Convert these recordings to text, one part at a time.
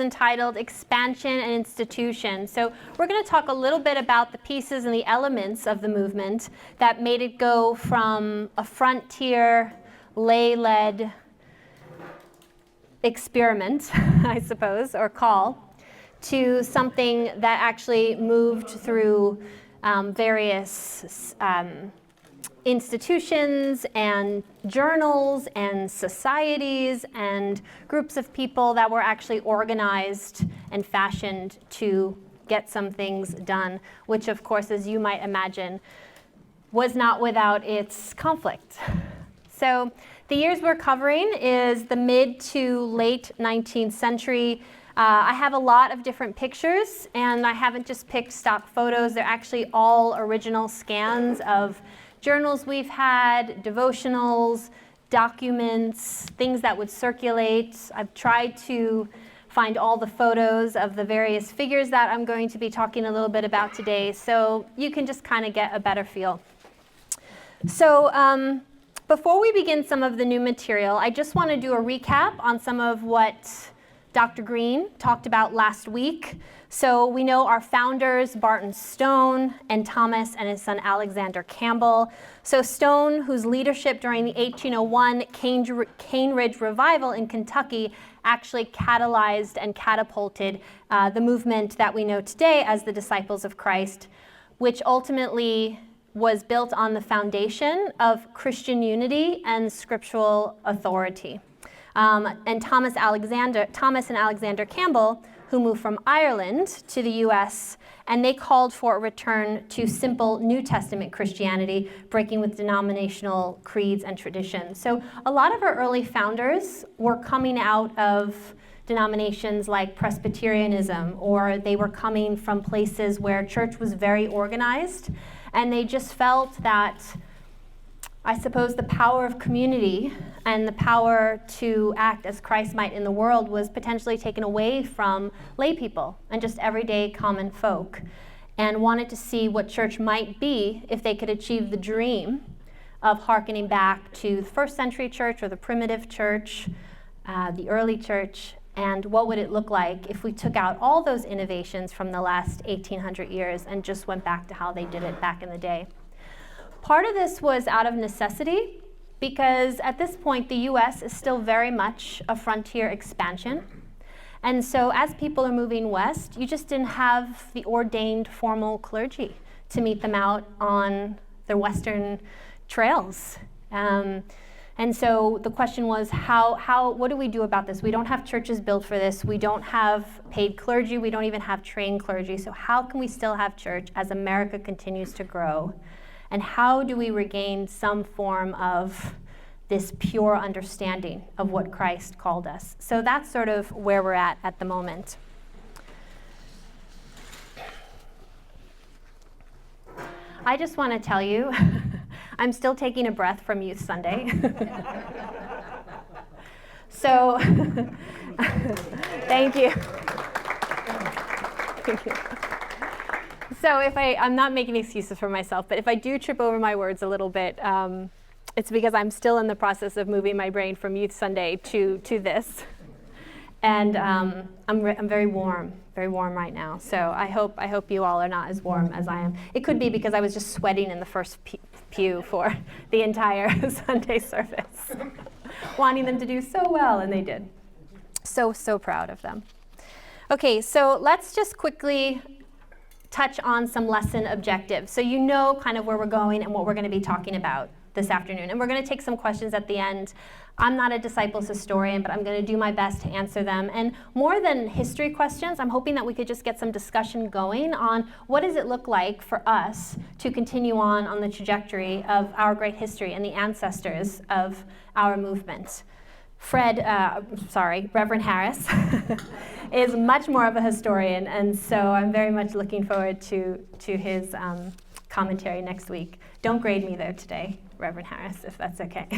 entitled Expansion and Institution. So we're going to talk a little bit about the pieces and the elements of the movement that made it go from a frontier, lay-led experiment, I suppose, or call, to something that actually moved through various institutions and journals and societies and groups of people that were actually organized and fashioned to get some things done, which of course, as you might imagine, was not without its conflict. So the years we're covering is the mid to late 19th century. I have a lot of different pictures, and I haven't just picked stock photos. They're actually all original scans of journals we've had, devotionals, documents, things that would circulate. I've tried to find all the photos of the various figures that I'm going to be talking a little bit about today, so you can just kind of get a better feel. So before we begin some of the new material, I just want to do a recap on some of what Dr. Green talked about last week. So we know our founders, Barton Stone and Thomas and his son Alexander Campbell. So Stone, whose leadership during the 1801 Cane Ridge Revival in Kentucky actually catalyzed and catapulted the movement that we know today as the Disciples of Christ, which ultimately was built on the foundation of Christian unity and scriptural authority. And Thomas and Alexander Campbell, who moved from Ireland to the U.S., and they called for a return to simple New Testament Christianity, breaking with denominational creeds and traditions. So a lot of our early founders were coming out of denominations like Presbyterianism, or they were coming from places where church was very organized, and they just felt that, I suppose, the power of community and the power to act as Christ might in the world was potentially taken away from lay people and just everyday common folk, and wanted to see what church might be if they could achieve the dream of hearkening back to the first century church or the primitive church, the early church, and what would it look like if we took out all those innovations from the last 1800 years and just went back to how they did it back in the day. Part of this was out of necessity, because at this point the U.S. is still very much a frontier expansion. And so as people are moving west, you just didn't have the ordained formal clergy to meet them out on the western trails. And so the question was, what do we do about this? We don't have churches built for this. We don't have paid clergy. We don't even have trained clergy. So how can we still have church as America continues to grow? And how do we regain some form of this pure understanding of what Christ called us? So that's sort of where we're at the moment. I just want to tell you, I'm still taking a breath from Youth Sunday. So, thank you. Thank you. So I'm not making excuses for myself, but if I do trip over my words a little bit, it's because I'm still in the process of moving my brain from Youth Sunday to this. And I'm very warm right now. So I hope you all are not as warm as I am. It could be because I was just sweating in the first pew for the entire Sunday service, wanting them to do so well, and they did. So proud of them. Okay, so let's just quickly touch on some lesson objectives, so you know kind of where we're going and what we're going to be talking about this afternoon. And we're going to take some questions at the end. I'm not a disciples historian, but I'm going to do my best to answer them. And more than history questions, I'm hoping that we could just get some discussion going on what does it look like for us to continue on the trajectory of our great history and the ancestors of our movement. Reverend Harris is much more of a historian, and so I'm very much looking forward to his commentary next week. Don't grade me though today, Reverend Harris, if that's okay.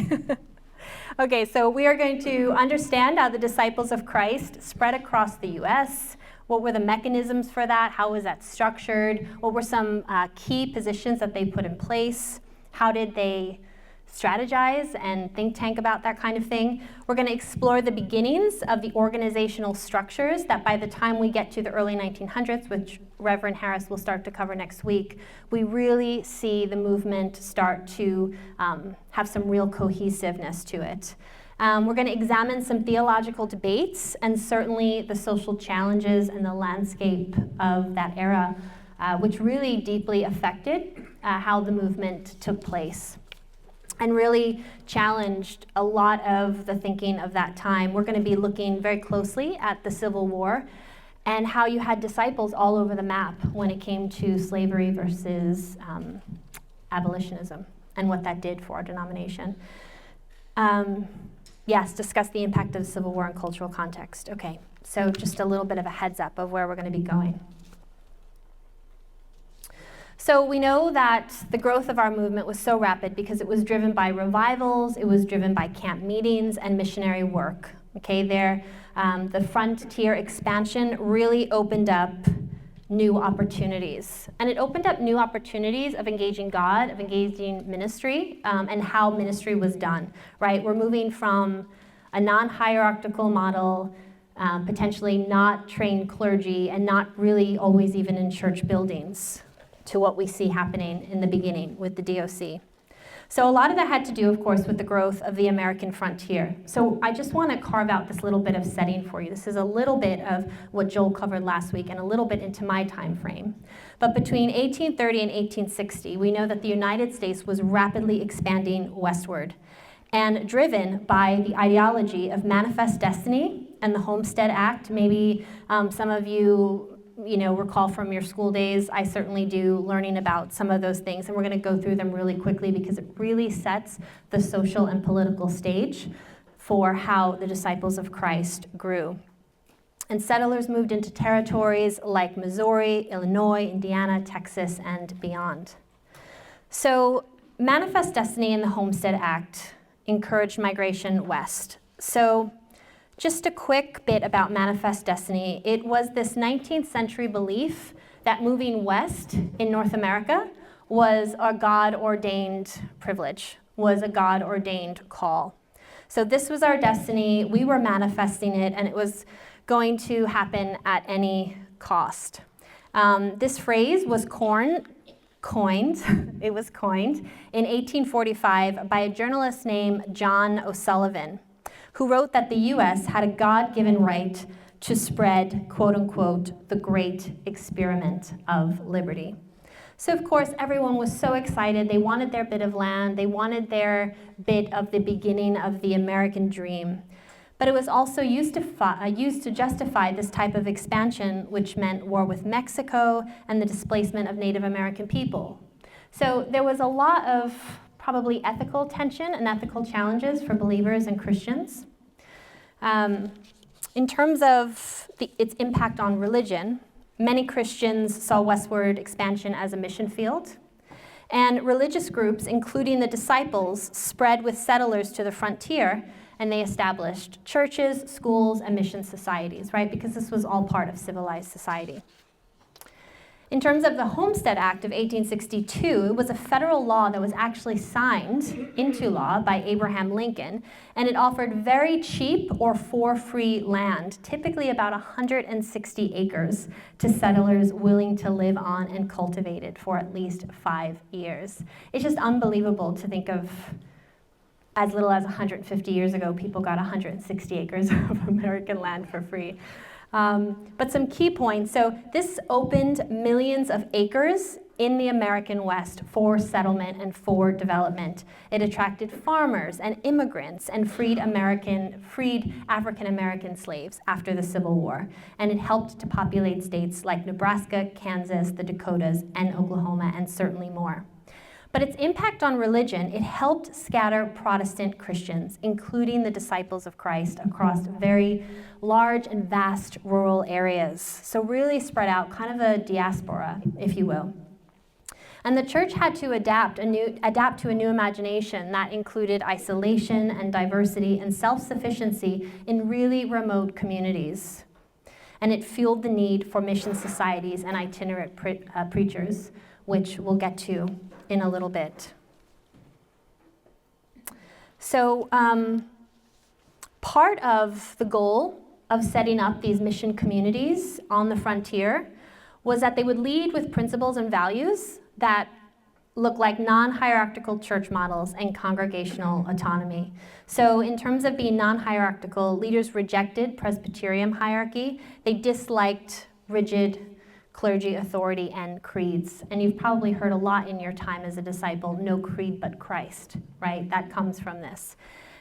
Okay, so we are going to understand how the disciples of Christ spread across the U.S. What were the mechanisms for that? How was that structured? What were some key positions that they put in place? How did they strategize and think tank about that kind of thing. We're going to explore the beginnings of the organizational structures that by the time we get to the early 1900s, which Reverend Harris will start to cover next week, we really see the movement start to have some real cohesiveness to it. We're going to examine some theological debates and certainly the social challenges and the landscape of that era, which really deeply affected how the movement took place and really challenged a lot of the thinking of that time. We're going to be looking very closely at the Civil War and how you had disciples all over the map when it came to slavery versus abolitionism and what that did for our denomination. Yes, discuss the impact of the Civil War in cultural context. Okay, so just a little bit of a heads up of where we're going to be going. So we know that the growth of our movement was so rapid because it was driven by revivals, it was driven by camp meetings and missionary work. Okay, the frontier expansion really opened up new opportunities. And it opened up new opportunities of engaging God, of engaging ministry, and how ministry was done, right? We're moving from a non-hierarchical model, potentially not trained clergy, and not really always even in church buildings, to what we see happening in the beginning with the DOC. So a lot of that had to do, of course, with the growth of the American frontier. So I just want to carve out this little bit of setting for you. This is a little bit of what Joel covered last week and a little bit into my time frame. But between 1830 and 1860, we know that the United States was rapidly expanding westward and driven by the ideology of manifest destiny and the Homestead Act. Maybe some of you recall from your school days. I certainly do, learning about some of those things, and we're going to go through them really quickly because it really sets the social and political stage for how the disciples of Christ grew. And settlers moved into territories like Missouri, Illinois, Indiana, Texas, and beyond. So manifest destiny and the Homestead Act encouraged migration west. So just a quick bit about manifest destiny. It was this 19th century belief that moving west in North America was a God-ordained privilege, was a God-ordained call. So this was our destiny, we were manifesting it, and it was going to happen at any cost. This phrase was coined in 1845 by a journalist named John O'Sullivan, who wrote that the U.S. had a God-given right to spread, quote unquote, the great experiment of liberty. So of course, everyone was so excited. They wanted their bit of land. They wanted their bit of the beginning of the American dream. But it was also used to justify this type of expansion, which meant war with Mexico and the displacement of Native American people. So there was a lot of probably ethical tension and ethical challenges for believers and Christians. In terms of its impact on religion, many Christians saw westward expansion as a mission field. And religious groups, including the disciples, spread with settlers to the frontier, and they established churches, schools, and mission societies, right? Because this was all part of civilized society. In terms of the Homestead Act of 1862, it was a federal law that was actually signed into law by Abraham Lincoln, and it offered very cheap or for free land, typically about 160 acres, to settlers willing to live on and cultivate it for at least 5 years. It's just unbelievable to think of as little as 150 years ago, people got 160 acres of American land for free. But some key points. So this opened millions of acres in the American West for settlement and for development. It attracted farmers and immigrants and freed African American slaves after the Civil War. And it helped to populate states like Nebraska, Kansas, the Dakotas, and Oklahoma, and certainly more. But its impact on religion, it helped scatter Protestant Christians, including the disciples of Christ, across very large and vast rural areas. So really spread out, kind of a diaspora, if you will. And the church had to adapt to a new imagination that included isolation and diversity and self-sufficiency in really remote communities. And it fueled the need for mission societies and itinerant preachers, which we'll get to in a little bit. So part of the goal of setting up these mission communities on the frontier was that they would lead with principles and values that look like non-hierarchical church models and congregational autonomy. So in terms of being non-hierarchical, leaders rejected Presbyterian hierarchy. They disliked rigid clergy authority and creeds. And you've probably heard a lot in your time as a disciple, no creed but Christ, right? That comes from this.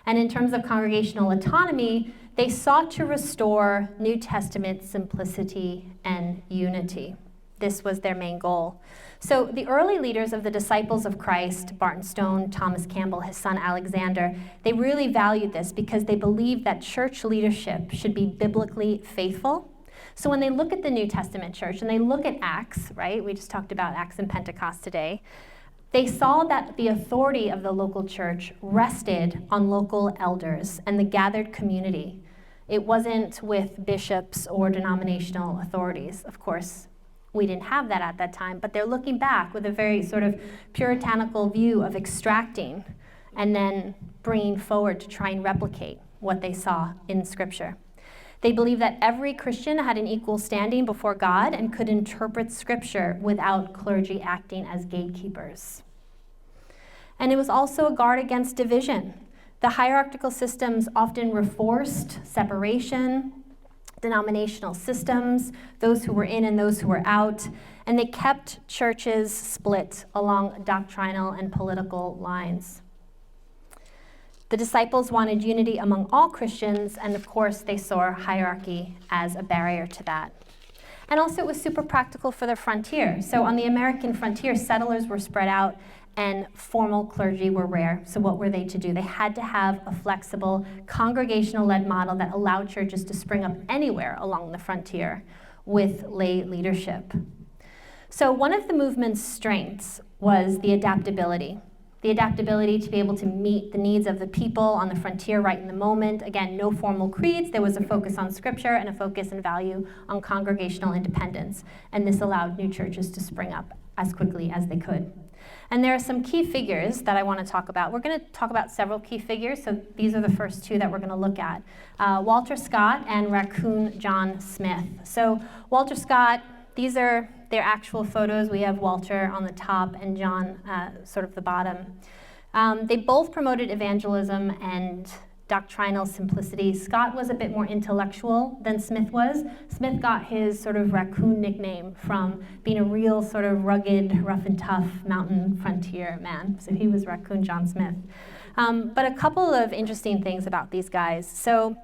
And in terms of congregational autonomy, they sought to restore New Testament simplicity and unity. This was their main goal. So the early leaders of the Disciples of Christ, Barton Stone, Thomas Campbell, his son Alexander, they really valued this because they believed that church leadership should be biblically faithful. So when they look at the New Testament church and they look at Acts, right? We just talked about Acts and Pentecost today. They saw that the authority of the local church rested on local elders and the gathered community. It wasn't with bishops or denominational authorities. Of course, we didn't have that at that time, but they're looking back with a very sort of puritanical view of extracting and then bringing forward to try and replicate what they saw in Scripture. They believed that every Christian had an equal standing before God and could interpret Scripture without clergy acting as gatekeepers. And it was also a guard against division. The hierarchical systems often reinforced separation, denominational systems, those who were in and those who were out, and they kept churches split along doctrinal and political lines. The disciples wanted unity among all Christians, and of course, they saw hierarchy as a barrier to that. And also, it was super practical for the frontier. So on the American frontier, settlers were spread out, and formal clergy were rare. So what were they to do? They had to have a flexible, congregational-led model that allowed churches to spring up anywhere along the frontier with lay leadership. So one of the movement's strengths was the adaptability to be able to meet the needs of the people on the frontier right in the moment. Again, no formal creeds. There was a focus on Scripture and a focus and value on congregational independence. And this allowed new churches to spring up as quickly as they could. And there are some key figures that I want to talk about. We're going to talk about several key figures, so these are the first two that we're going to look at. Walter Scott and Raccoon John Smith. So Walter Scott, these are their actual photos. We have Walter on the top and John sort of the bottom. They both promoted evangelism and doctrinal simplicity. Scott was a bit more intellectual than Smith was. Smith got his sort of raccoon nickname from being a real sort of rugged, rough and tough mountain frontier man. So he was Raccoon John Smith. But a couple of interesting things about these guys. So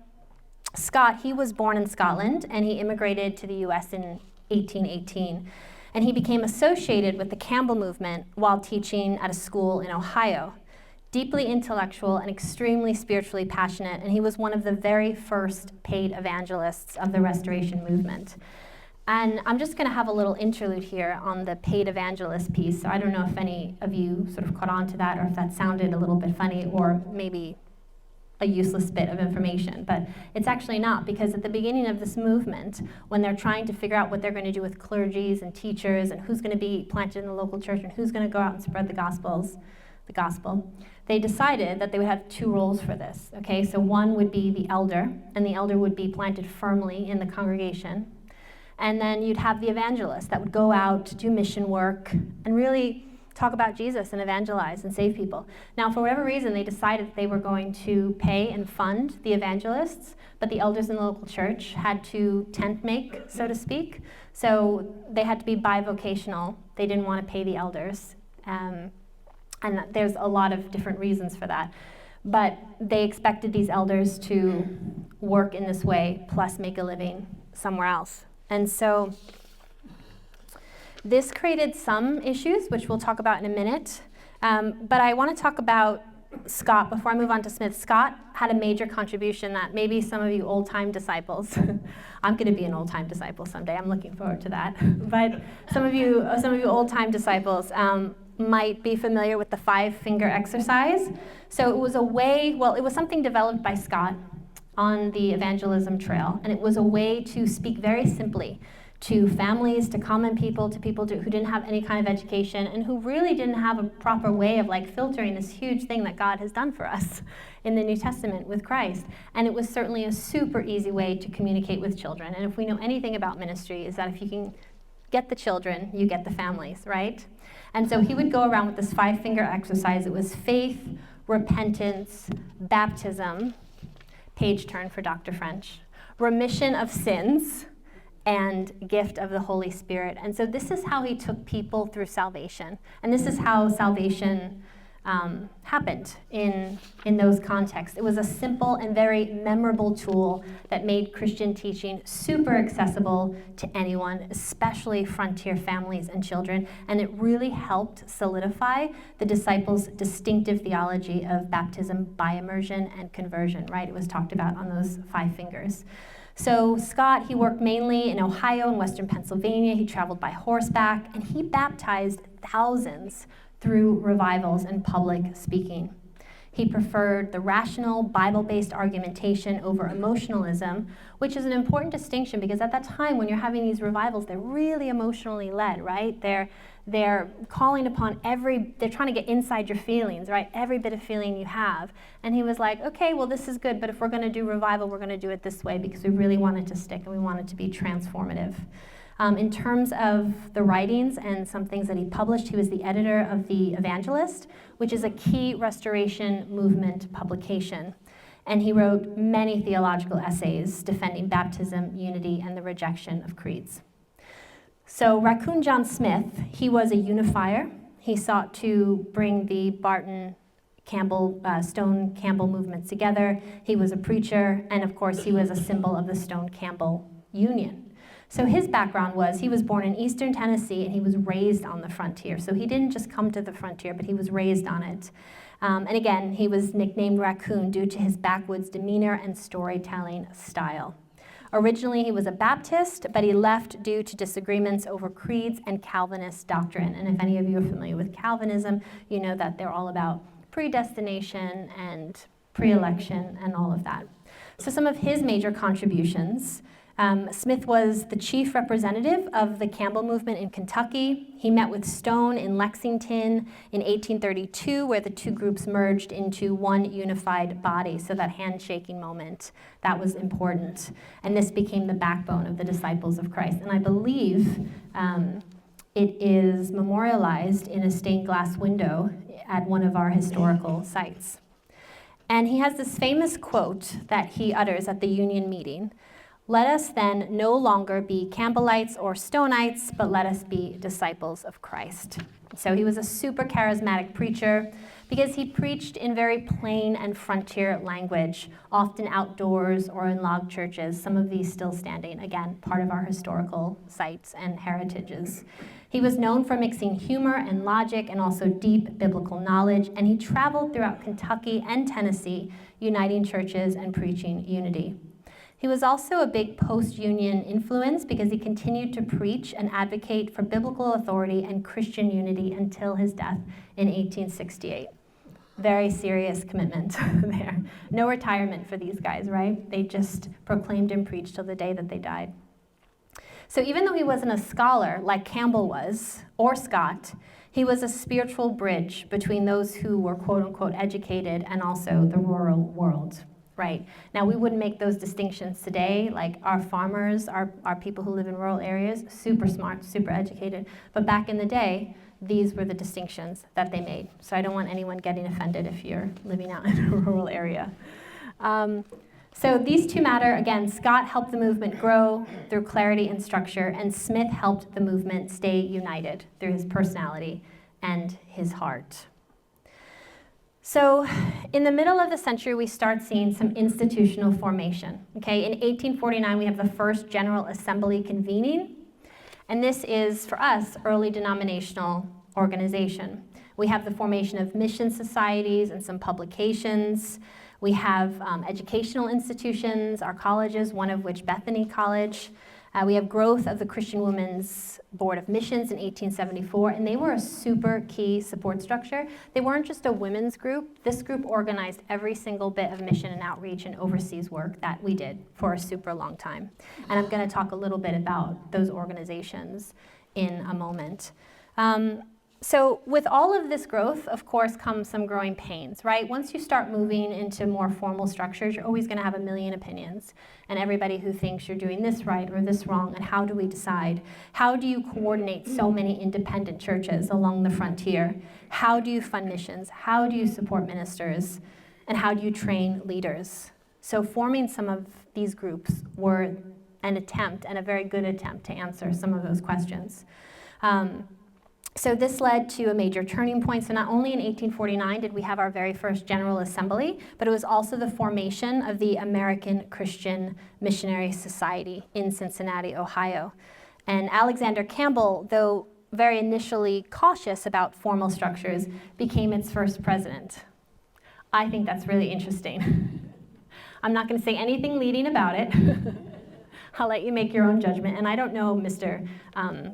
Scott, he was born in Scotland and he immigrated to the US in 1818. And he became associated with the Campbell movement while teaching at a school in Ohio. Deeply intellectual and extremely spiritually passionate, and he was one of the very first paid evangelists of the Restoration movement. And I'm just going to have a little interlude here on the paid evangelist piece. So I don't know if any of you sort of caught on to that or if that sounded a little bit funny or maybe a useless bit of information, but it's actually not, because at the beginning of this movement, when they're trying to figure out what they're going to do with clergies and teachers and who's going to be planted in the local church and who's going to go out and spread the gospel, they decided that they would have two roles for this, okay? So one would be the elder, and the elder would be planted firmly in the congregation. And then you'd have the evangelist that would go out, do mission work, and really talk about Jesus and evangelize and save people. Now, for whatever reason, they decided that they were going to pay and fund the evangelists, but the elders in the local church had to tent make, so to speak. So they had to be bivocational. They didn't want to pay the elders. And there's a lot of different reasons for that. But they expected these elders to work in this way, plus make a living somewhere else. And so this created some issues, which we'll talk about in a minute. But I want to talk about Scott before I move on to Smith. Scott had a major contribution that maybe some of you old-time disciples, I'm going to be an old-time disciple someday, I'm looking forward to that. But some of you old-time disciples might be familiar with the 5-finger exercise. So it was it was something developed by Scott on the evangelism trail, and it was a way to speak very simply to families, to common people, to people who didn't have any kind of education and who really didn't have a proper way of like filtering this huge thing that God has done for us in the New Testament with Christ. And it was certainly a super easy way to communicate with children. And if we know anything about ministry, is that if you can get the children, you get the families, right? And so he would go around with this 5-finger exercise. It was faith, repentance, baptism, page turn for Dr. French, remission of sins, and gift of the Holy Spirit. And so this is how he took people through salvation. And this is how salvation happened in those contexts. It was a simple and very memorable tool that made Christian teaching super accessible to anyone, especially frontier families and children. And it really helped solidify the disciples' distinctive theology of baptism by immersion and conversion, right? It was talked about on those 5 fingers. So Scott, he worked mainly in Ohio and Western Pennsylvania. He traveled by horseback, and he baptized thousands through revivals and public speaking. He preferred the rational, Bible-based argumentation over emotionalism, which is an important distinction because at that time when you're having these revivals, they're really emotionally led, right? They're calling upon they're trying to get inside your feelings, right? Every bit of feeling you have. And he was like, okay, well, this is good, but if we're going to do revival, we're going to do it this way because we really want it to stick and we want it to be transformative. In terms of the writings and some things that he published, he was the editor of The Evangelist, which is a key Restoration Movement publication. And he wrote many theological essays defending baptism, unity, and the rejection of creeds. So Raccoon John Smith, he was a unifier. He sought to bring the Barton Stone Campbell movements together. He was a preacher, and of course he was a symbol of the Stone Campbell Union. So his background was he was born in eastern Tennessee and he was raised on the frontier. So he didn't just come to the frontier, but he was raised on it. And again, he was nicknamed Raccoon due to his backwoods demeanor and storytelling style. Originally, he was a Baptist, but he left due to disagreements over creeds and Calvinist doctrine. And if any of you are familiar with Calvinism, you know that they're all about predestination and pre-election and all of that. So some of his major contributions, Smith was the chief representative of the Campbell movement in Kentucky. He met with Stone in Lexington in 1832, where the two groups merged into one unified body. So that handshaking moment, that was important. And this became the backbone of the disciples of Christ. And I believe it is memorialized in a stained glass window at one of our historical sites. And he has this famous quote that he utters at the Union meeting. Let us then no longer be Campbellites or Stonites, but let us be disciples of Christ. So he was a super charismatic preacher because he preached in very plain and frontier language, often outdoors or in log churches, some of these still standing, again, part of our historical sites and heritages. He was known for mixing humor and logic and also deep biblical knowledge, and he traveled throughout Kentucky and Tennessee, uniting churches and preaching unity. He was also a big post-Union influence because he continued to preach and advocate for biblical authority and Christian unity until his death in 1868. Very serious commitment there. No retirement for these guys, right? They just proclaimed and preached till the day that they died. So even though he wasn't a scholar like Campbell was, or Scott, he was a spiritual bridge between those who were quote-unquote educated and also the rural world. Right. Now, we wouldn't make those distinctions today, like our farmers, our people who live in rural areas, super smart, super educated. But back in the day, these were the distinctions that they made. So I don't want anyone getting offended if you're living out in a rural area. So these two matter. Again, Scott helped the movement grow through clarity and structure, and Smith helped the movement stay united through his personality and his heart. So in the middle of the century, we start seeing some institutional formation. Okay, in 1849, we have the first General Assembly convening, and this is, for us, early denominational organization. We have the formation of mission societies and some publications. We have educational institutions, our colleges, one of which Bethany College. We have growth of the Christian Women's Board of Missions in 1874, and they were a super key support structure. They weren't just a women's group. This group organized every single bit of mission and outreach and overseas work that we did for a super long time. And I'm going to talk a little bit about those organizations in a moment. So with all of this growth, of course, comes some growing pains, right? Once you start moving into more formal structures, you're always going to have a million opinions, and everybody who thinks you're doing this right or this wrong, and how do we decide? How do you coordinate so many independent churches along the frontier? How do you fund missions? How do you support ministers? And how do you train leaders? So forming some of these groups were an attempt, and a very good attempt, to answer some of those questions. So this led to a major turning point. So not only in 1849 did we have our very first General Assembly, but it was also the formation of the American Christian Missionary Society in Cincinnati, Ohio. And Alexander Campbell, though very initially cautious about formal structures, became its first president. I think that's really interesting. I'm not going to say anything leading about it. I'll let you make your own judgment. And I don't know Mr.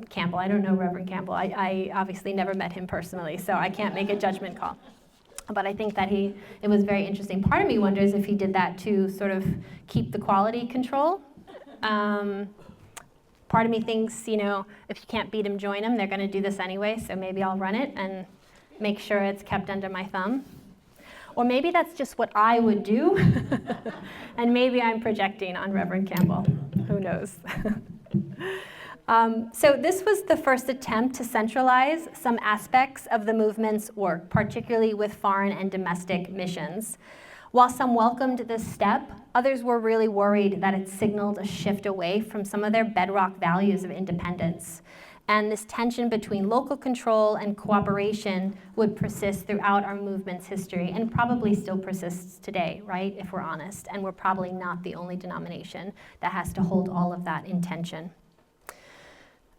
Campbell. I don't know Reverend Campbell. I obviously never met him personally, so I can't make a judgment call. But I think that it was very interesting. Part of me wonders if he did that to sort of keep the quality control. Part of me thinks, if you can't beat him, join him. They're going to do this anyway, so maybe I'll run it and make sure it's kept under my thumb. Or maybe that's just what I would do, and maybe I'm projecting on Reverend Campbell. Who knows? So this was the first attempt to centralize some aspects of the movement's work, particularly with foreign and domestic missions. While some welcomed this step, others were really worried that it signaled a shift away from some of their bedrock values of independence. And this tension between local control and cooperation would persist throughout our movement's history, and probably still persists today, right, if we're honest. And we're probably not the only denomination that has to hold all of that in tension.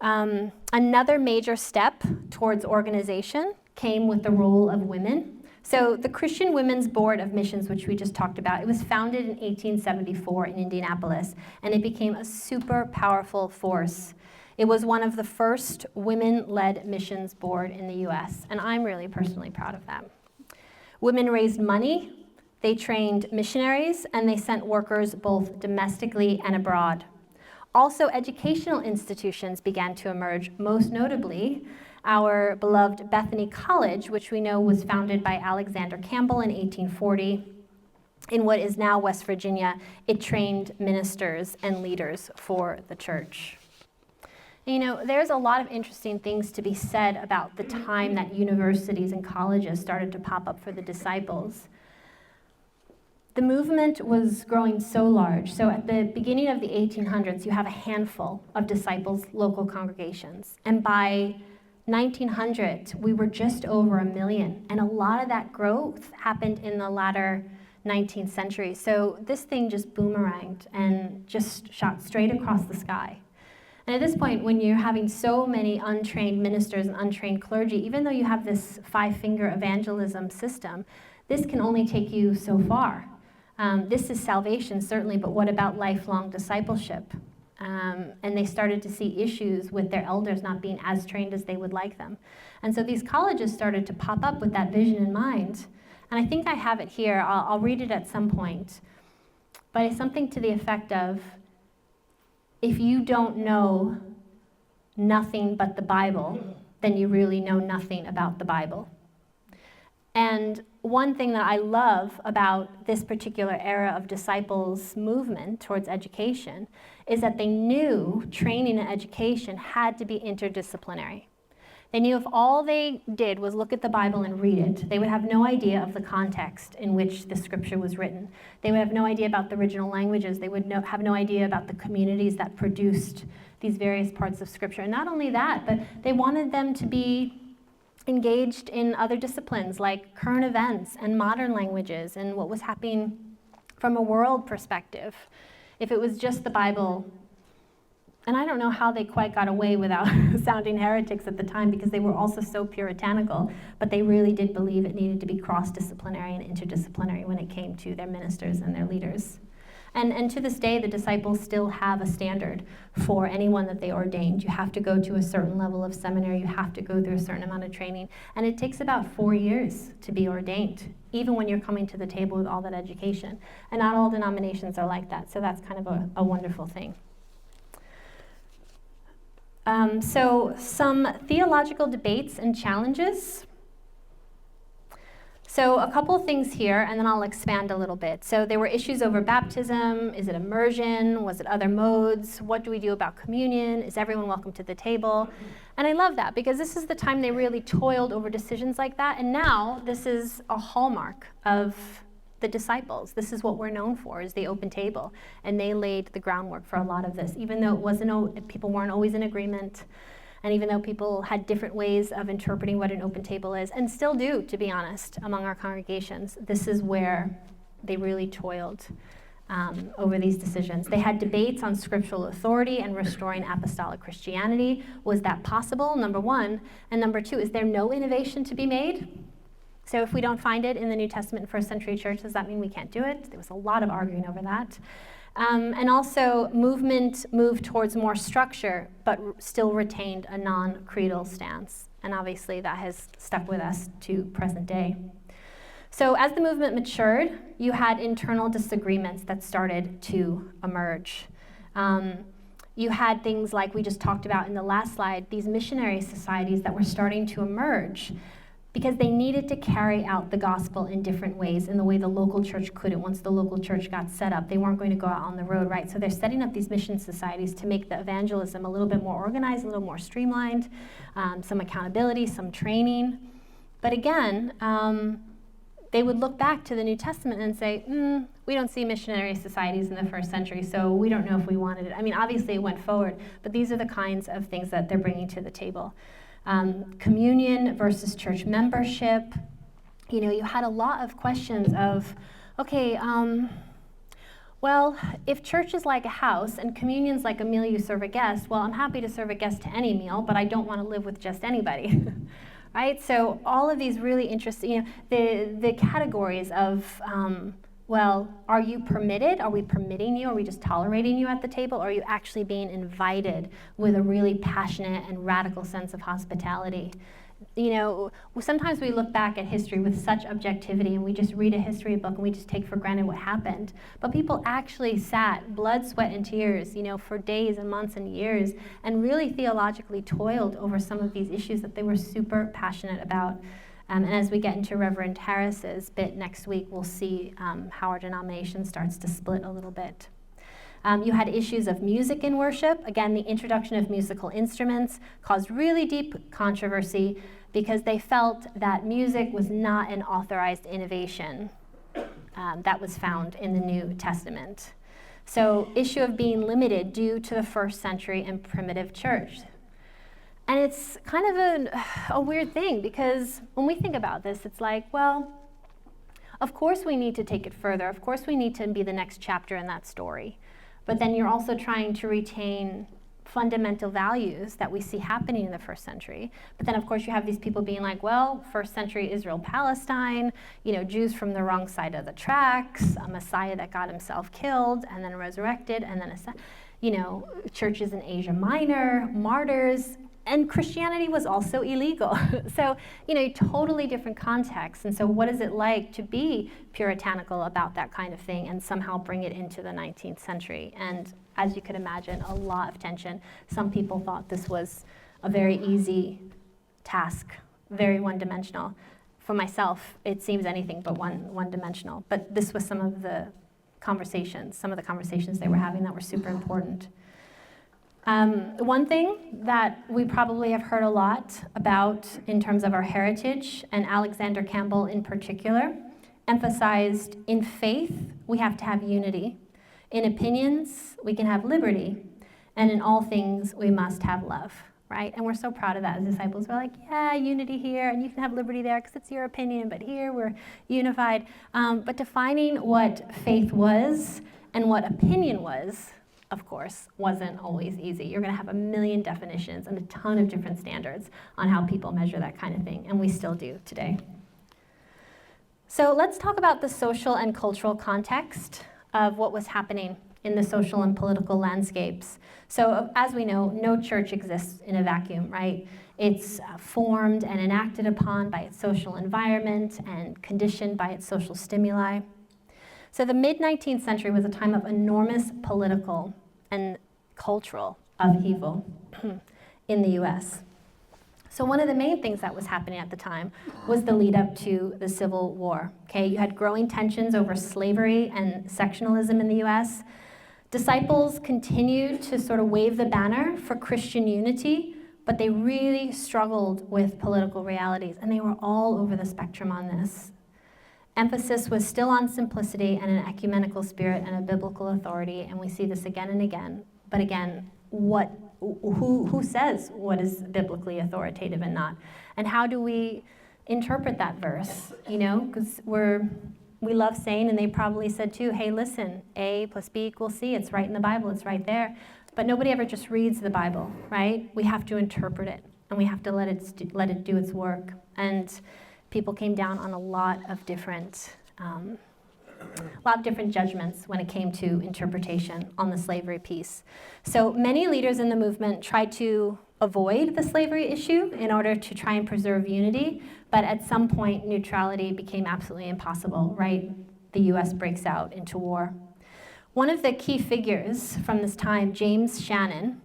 Another major step towards organization came with the role of women. So the Christian Women's Board of Missions, which we just talked about, it was founded in 1874 in Indianapolis, and it became a super powerful force. It was one of the first women-led missions board in the US, and I'm really personally proud of that. Women raised money, they trained missionaries, and they sent workers both domestically and abroad. Also, educational institutions began to emerge, most notably our beloved Bethany College, which we know was founded by Alexander Campbell in 1840. In what is now West Virginia, it trained ministers and leaders for the church. There's a lot of interesting things to be said about the time that universities and colleges started to pop up for the disciples. The movement was growing so large. So at the beginning of the 1800s, you have a handful of disciples' local congregations. And by 1900, we were just over 1 million. And a lot of that growth happened in the latter 19th century. So this thing just boomeranged and just shot straight across the sky. And at this point, when you're having so many untrained ministers and untrained clergy, even though you have this 5-finger evangelism system, this can only take you so far. This is salvation, certainly, but what about lifelong discipleship? And they started to see issues with their elders not being as trained as they would like them. And so these colleges started to pop up with that vision in mind. And I think I have it here. I'll read it at some point. But it's something to the effect of, if you don't know nothing but the Bible, then you really know nothing about the Bible. And one thing that I love about this particular era of disciples' movement towards education is that they knew training and education had to be interdisciplinary. They knew if all they did was look at the Bible and read it, they would have no idea of the context in which the scripture was written. They would have no idea about the original languages. They would have no idea about the communities that produced these various parts of scripture. And not only that, but they wanted them to be engaged in other disciplines like current events and modern languages and what was happening from a world perspective. If it was just the Bible, and I don't know how they quite got away without sounding heretics at the time, because they were also so puritanical, but they really did believe it needed to be cross-disciplinary and interdisciplinary when it came to their ministers and their leaders. And to this day, the disciples still have a standard for anyone that they ordained. You have to go to a certain level of seminary, you have to go through a certain amount of training, and it takes about 4 years to be ordained, even when you're coming to the table with all that education. And not all denominations are like that, so that's kind of a wonderful thing. So some theological debates and challenges. So a couple things here, and then I'll expand a little bit. So there were issues over baptism. Is it immersion? Was it other modes? What do we do about communion? Is everyone welcome to the table? And I love that, because this is the time they really toiled over decisions like that, and now this is a hallmark of the disciples. This is what we're known for, is the open table, and they laid the groundwork for a lot of this, even though people weren't always in agreement. And even though people had different ways of interpreting what an open table is, and still do, to be honest, among our congregations, this is where they really toiled over these decisions. They had debates on scriptural authority and restoring apostolic Christianity. Was that possible, number one? And number two, is there no innovation to be made? So if we don't find it in the New Testament and first century church, does that mean we can't do it? There was a lot of arguing over that. And also, movement moved towards more structure, but still retained a non-creedal stance. And obviously, that has stuck with us to present day. So as the movement matured, you had internal disagreements that started to emerge. You had things like we just talked about in the last slide, these missionary societies that were starting to emerge, because they needed to carry out the gospel in different ways, in the way the local church couldn't. Once the local church got set up, they weren't going to go out on the road, right? So they're setting up these mission societies to make the evangelism a little bit more organized, a little more streamlined, some accountability, some training. But again, they would look back to the New Testament and say, we don't see missionary societies in the first century, so we don't know if we wanted it. I mean, obviously it went forward, but these are the kinds of things that they're bringing to the table. Communion versus church membership. You know, you had a lot of questions of, okay, well, if church is like a house and communion's like a meal you serve a guest, well, I'm happy to serve a guest to any meal, but I don't want to live with just anybody, right? So all of these really interesting, you know, the categories of, well, are you permitted? Are we permitting you? Are we just tolerating you at the table? Or are you actually being invited with a really passionate and radical sense of hospitality? You know, sometimes we look back at history with such objectivity and we just read a history book and we just take for granted what happened. But people actually sat, blood, sweat, and tears, you know, for days and months and years, and really theologically toiled over some of these issues that they were super passionate about. And as we get into Reverend Harris's bit next week, we'll see how our denomination starts to split a little bit. You had issues of music in worship. Again, the introduction of musical instruments caused really deep controversy because they felt that music was not an authorized innovation that was found in the New Testament. So, issue of being limited due to the first century and primitive church. And it's kind of a weird thing, because when we think about this, it's like, well, of course we need to take it further. Of course we need to be the next chapter in that story. But then you're also trying to retain fundamental values that we see happening in the first century. But then, of course, you have these people being like, well, first century Israel-Palestine, you know, Jews from the wrong side of the tracks, a Messiah that got himself killed and then resurrected, and then, you know, churches in Asia Minor, martyrs. And Christianity was also illegal. So, you know, totally different contexts. And so what is it like to be puritanical about that kind of thing and somehow bring it into the 19th century? And as you could imagine, a lot of tension. Some people thought this was a very easy task, very one-dimensional. For myself, it seems anything but one-dimensional. But this was some of the conversations they were having that were super important. One thing that we probably have heard a lot about in terms of our heritage, and Alexander Campbell in particular, emphasized in faith, we have to have unity. In opinions, we can have liberty. And in all things, we must have love, right? And we're so proud of that as disciples. We're like, yeah, unity here, and you can have liberty there because it's your opinion, but here we're unified. But defining what faith was and what opinion was, of course, wasn't always easy. You're going to have a million definitions and a ton of different standards on how people measure that kind of thing, and we still do today. So let's talk about the social and cultural context of what was happening in the social and political landscapes. So as we know, no church exists in a vacuum, right? It's formed and enacted upon by its social environment and conditioned by its social stimuli. So the mid-19th century was a time of enormous political and cultural upheaval in the US. So one of the main things that was happening at the time was the lead up to the Civil War. Okay, you had growing tensions over slavery and sectionalism in the US. Disciples continued to sort of wave the banner for Christian unity, but they really struggled with political realities, and they were all over the spectrum on this. Emphasis was still on simplicity and an ecumenical spirit and a biblical authority, and we see this again and again. But again, who says what is biblically authoritative and not? And how do we interpret that verse? You know, because we love saying, and they probably said too, hey, listen, A plus B equals C, it's right in the Bible, it's right there. But nobody ever just reads the Bible, right? We have to interpret it, and we have to let it do its work. And people came down on a lot of different judgments when it came to interpretation on the slavery piece. So many leaders in the movement tried to avoid the slavery issue in order to try and preserve unity, but at some point neutrality became absolutely impossible, right? The US breaks out into war. One of the key figures from this time, James Shannon,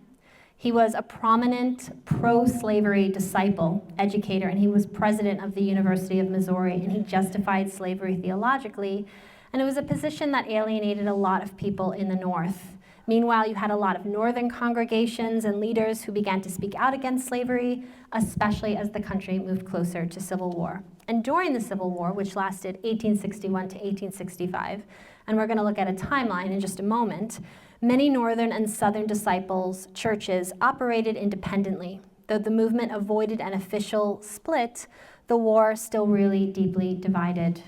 he was a prominent pro-slavery disciple, educator, and he was president of the University of Missouri, and he justified slavery theologically, and it was a position that alienated a lot of people in the North. Meanwhile, you had a lot of northern congregations and leaders who began to speak out against slavery, especially as the country moved closer to civil war. And during the Civil War, which lasted 1861 to 1865, and we're going to look at a timeline in just a moment, many northern and southern disciples' churches operated independently. Though the movement avoided an official split, the war still really deeply divided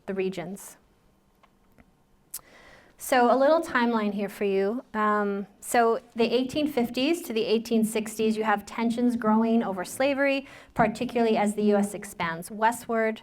the regions. So a little timeline here for you. So the 1850s to the 1860s, you have tensions growing over slavery, particularly as the U.S. expands westward.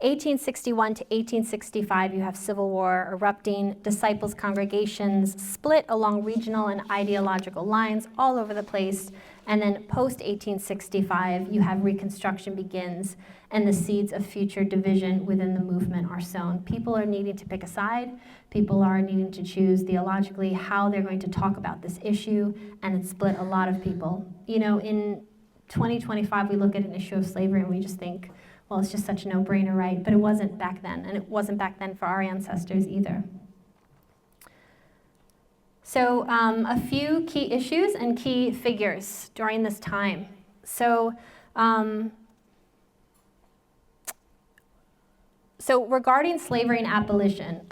1861 to 1865, you have civil war erupting, disciples' congregations split along regional and ideological lines all over the place, and then post-1865, you have Reconstruction begins, and the seeds of future division within the movement are sown. People are needing to pick a side. People are needing to choose theologically how they're going to talk about this issue, and it split a lot of people. You know, in 2025, we look at an issue of slavery and we just think, well, it's just such a no-brainer, right? But it wasn't back then, and it wasn't back then for our ancestors either. So a few key issues and key figures during this time. So regarding slavery and abolition,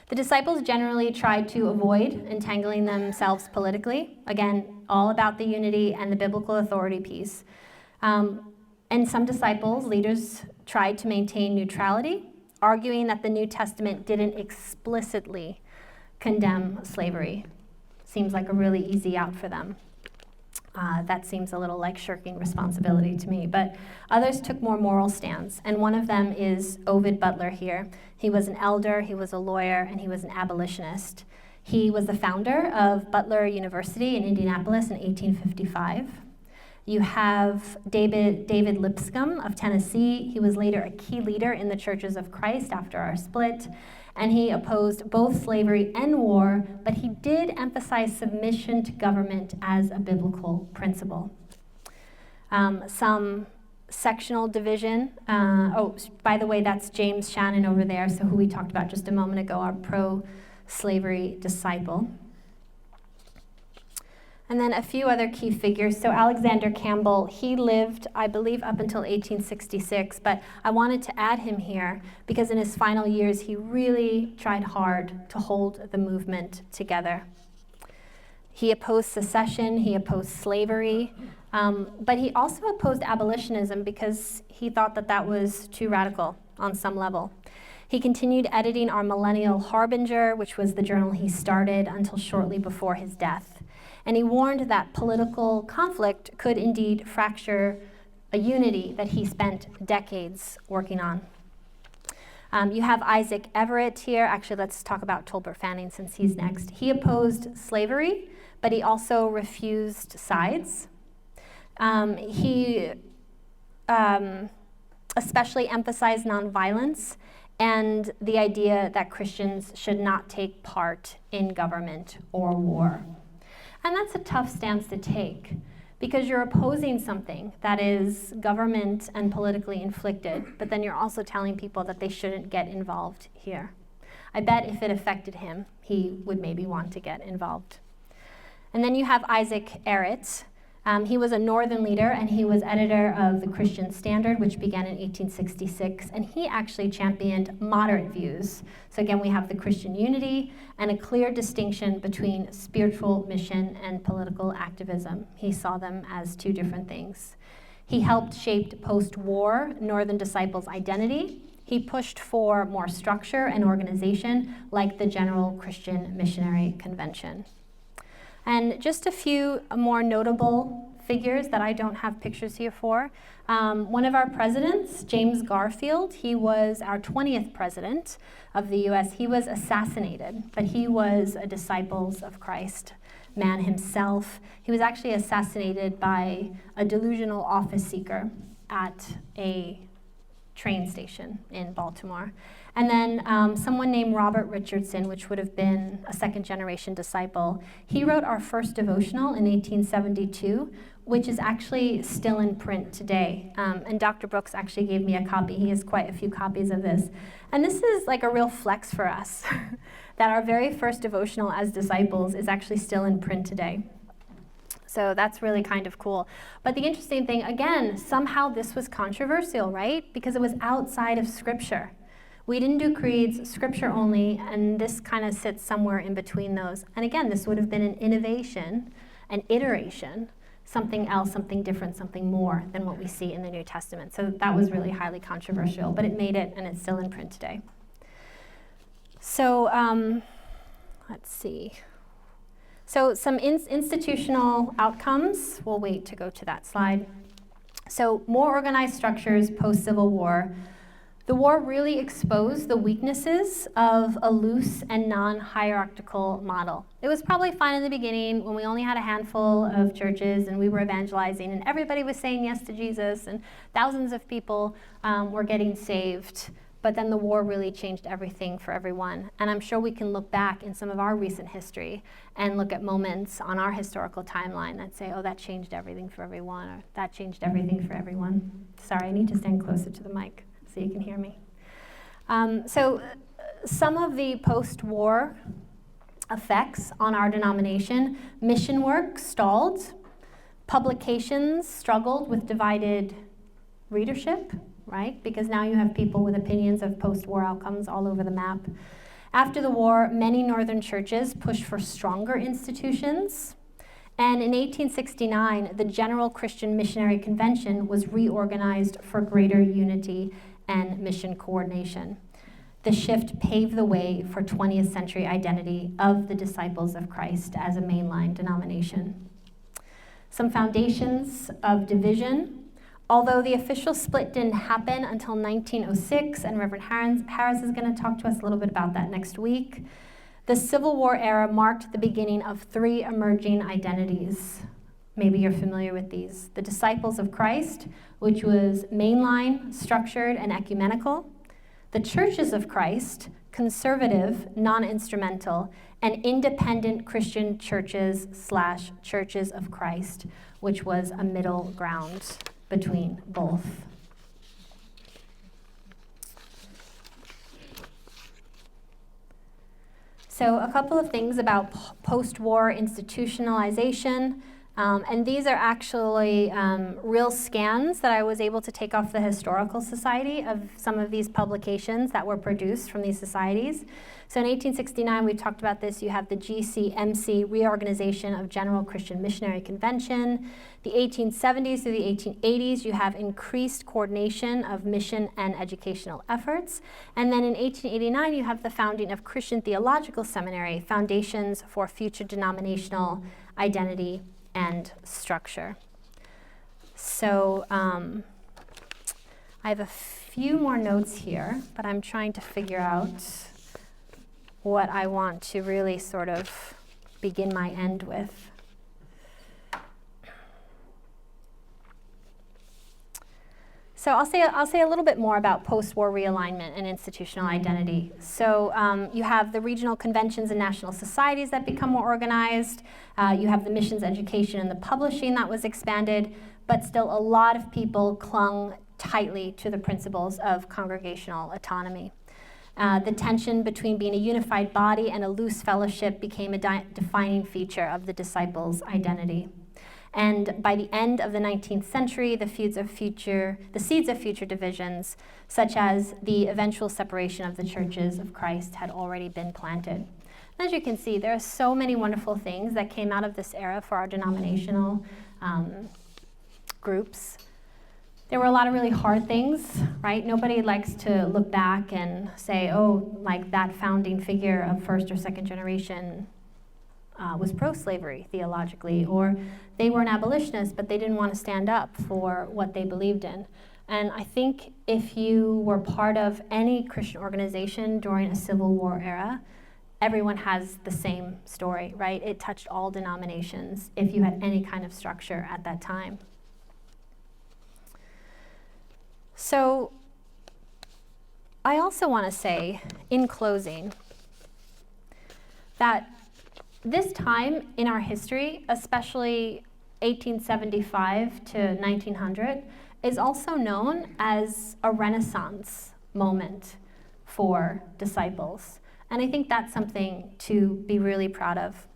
the disciples generally tried to avoid entangling themselves politically. Again, all about the unity and the biblical authority piece. And some disciples, leaders, tried to maintain neutrality, arguing that the New Testament didn't explicitly condemn slavery. Seems like a really easy out for them. That seems a little like shirking responsibility to me. But others took more moral stands, and one of them is Ovid Butler here. He was an elder, he was a lawyer, and he was an abolitionist. He was the founder of Butler University in Indianapolis in 1855. You have David Lipscomb of Tennessee. He was later a key leader in the Churches of Christ after our split, and he opposed both slavery and war, but he did emphasize submission to government as a biblical principle. Some sectional division. By the way, that's James Shannon over there, so who we talked about just a moment ago, our pro-slavery disciple. And then a few other key figures. So Alexander Campbell, he lived, I believe, up until 1866, but I wanted to add him here because in his final years, he really tried hard to hold the movement together. He opposed secession, he opposed slavery, but he also opposed abolitionism because he thought that that was too radical on some level. He continued editing our Millennial Harbinger, which was the journal he started until shortly before his death. And he warned that political conflict could indeed fracture a unity that he spent decades working on. You have Isaac Everett here. Actually, let's talk about Tolbert Fanning since he's next. He opposed slavery, but he also refused sides. He especially emphasized nonviolence and the idea that Christians should not take part in government or war. And that's a tough stance to take, because you're opposing something that is government and politically inflicted, but then you're also telling people that they shouldn't get involved here. I bet if it affected him, he would maybe want to get involved. And then you have Isaac Everett. He was a northern leader, and he was editor of the Christian Standard, which began in 1866, and he actually championed moderate views. So again, we have the Christian unity and a clear distinction between spiritual mission and political activism. He saw them as two different things. He helped shape post-war Northern Disciples' identity. He pushed for more structure and organization, like the General Christian Missionary Convention. And just a few more notable figures that I don't have pictures here for. One of our presidents, James Garfield, he was our 20th president of the US. He was assassinated, but he was a Disciples of Christ man himself. He was actually assassinated by a delusional office seeker at a train station in Baltimore. And then someone named Robert Richardson, which would have been a second-generation disciple. He wrote our first devotional in 1872, which is actually still in print today. And Dr. Brooks actually gave me a copy. He has quite a few copies of this. And this is like a real flex for us, that our very first devotional as disciples is actually still in print today. So that's really kind of cool. But the interesting thing, again, somehow this was controversial, right? Because it was outside of Scripture. We didn't do creeds, Scripture only, and this kind of sits somewhere in between those. And again, this would have been an innovation, an iteration, something else, something different, something more than what we see in the New Testament. So that was really highly controversial, but it made it, and it's still in print today. So let's see. So some institutional outcomes. We'll wait to go to that slide. So more organized structures post-Civil War. The war really exposed the weaknesses of a loose and non-hierarchical model. It was probably fine in the beginning when we only had a handful of churches and we were evangelizing and everybody was saying yes to Jesus and thousands of people were getting saved. But then the war really changed everything for everyone. And I'm sure we can look back in some of our recent history and look at moments on our historical timeline that say, oh, that changed everything for everyone, or that changed everything for everyone. Sorry, I need to stand closer to the mic so you can hear me. So some of the post-war effects on our denomination: mission work stalled, publications struggled with divided readership, right? Because now you have people with opinions of post-war outcomes all over the map. After the war, many northern churches pushed for stronger institutions. And in 1869, the General Christian Missionary Convention was reorganized for greater unity and mission coordination. The shift paved the way for 20th century identity of the Disciples of Christ as a mainline denomination. Some foundations of division. Although the official split didn't happen until 1906, and Reverend Harris is going to talk to us a little bit about that next week, the Civil War era marked the beginning of three emerging identities. Maybe you're familiar with these. The Disciples of Christ, which was mainline, structured, and ecumenical. The Churches of Christ, conservative, non-instrumental, and independent Christian churches / Churches of Christ, which was a middle ground between both. So a couple of things about post-war institutionalization. And these are actually real scans that I was able to take off the Historical Society of some of these publications that were produced from these societies. So in 1869, we talked about this. You have the GCMC, Reorganization of General Christian Missionary Convention. The 1870s through the 1880s, you have increased coordination of mission and educational efforts. And then in 1889, you have the founding of Christian Theological Seminary, Foundations for Future Denominational Identity and Structure. So I have a few more notes here, but I'm trying to figure out what I want to really sort of begin my end with. So I'll say a little bit more about post-war realignment and institutional identity. So you have the regional conventions and national societies that become more organized. You have the missions education and the publishing that was expanded, but still a lot of people clung tightly to the principles of congregational autonomy. The tension between being a unified body and a loose fellowship became a defining feature of the disciples' identity. And by the end of the 19th century, the seeds of future divisions, such as the eventual separation of the churches of Christ, had already been planted. As you can see, there are so many wonderful things that came out of this era for our denominational groups. There were a lot of really hard things, right? Nobody likes to look back and say, oh, like that founding figure of first or second generation was pro-slavery theologically, or they were an abolitionist, but they didn't want to stand up for what they believed in. And I think if you were part of any Christian organization during a Civil War era, everyone has the same story, right? It touched all denominations if you had any kind of structure at that time. So I also want to say, in closing, that this time in our history, especially 1875 to 1900, is also known as a Renaissance moment for disciples. And I think that's something to be really proud of.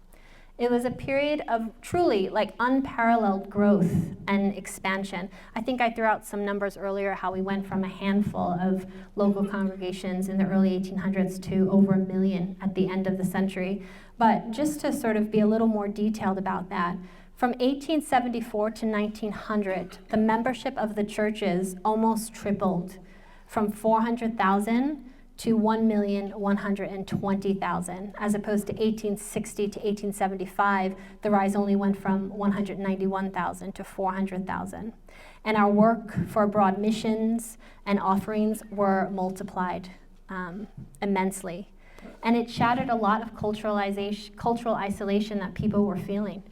It was a period of truly like unparalleled growth and expansion. I think I threw out some numbers earlier, how we went from a handful of local congregations in the early 1800s to over 1 million at the end of the century. But just to sort of be a little more detailed about that, from 1874 to 1900, the membership of the churches almost tripled from 400,000 to 1,120,000, as opposed to 1860 to 1875, the rise only went from 191,000 to 400,000. And our work for abroad missions and offerings were multiplied immensely. And it shattered a lot of cultural isolation that people were feeling.